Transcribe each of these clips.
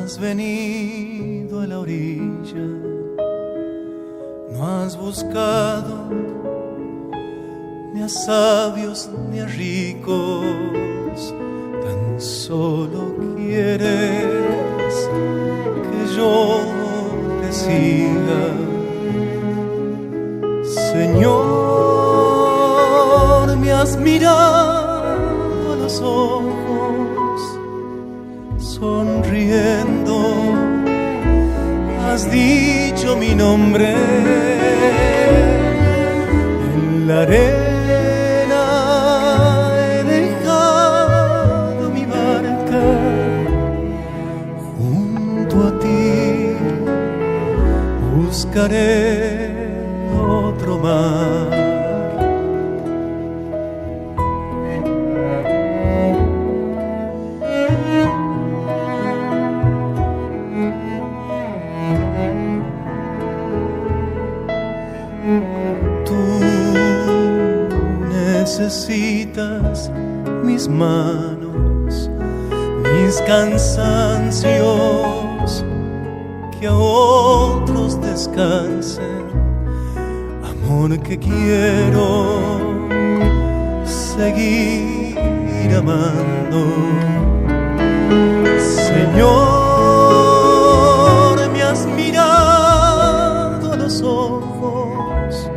has venido a la orilla, no has buscado ni a sabios ni a ricos, tan solo quieres que yo te siga. Señor, me has mirado a los ojos, sonriendo, has dicho mi nombre. En la arena he dejado mi barca, junto a ti buscaré otro mar. Necesitas mis manos, mis cansancios, que a otros descansen. Amor que quiero seguir amando. Señor, me has mirado a los ojos,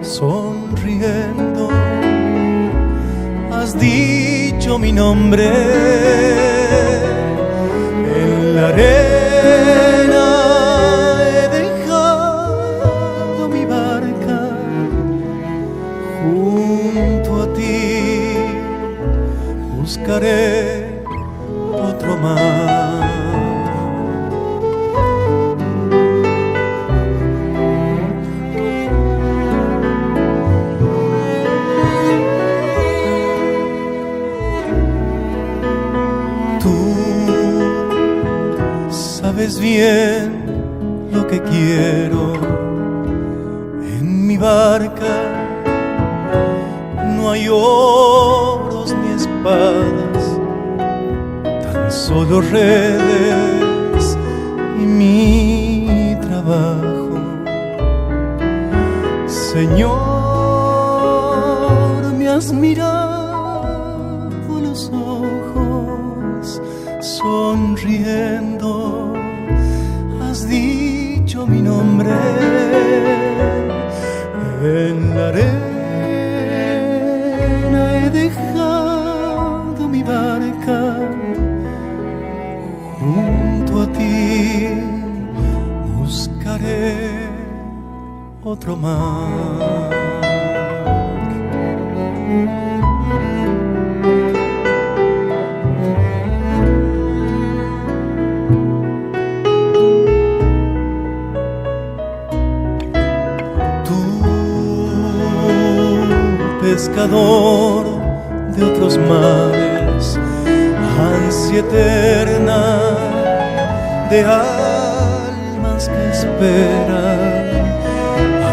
sonriendo, has dicho mi nombre. En la arena he dejado mi barca, junto a ti buscaré otro mar. Sabes bien lo que quiero en mi barca. No hay oros ni espadas, tan solo redes y mi trabajo. Señor, me has mirado a los ojos, sonriendo, has dicho mi nombre. En la arena he dejado mi barca, junto a ti buscaré otro mar. Pescador de otros mares, ansia eterna de almas que esperan,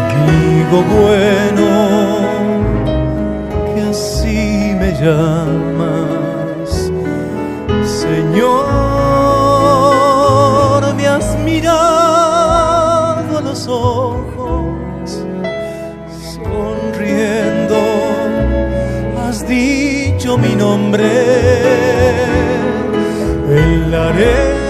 amigo bueno, que así me llamas. Señor, me has mirado a los ojos, sonriendo, has dicho mi nombre. En la arena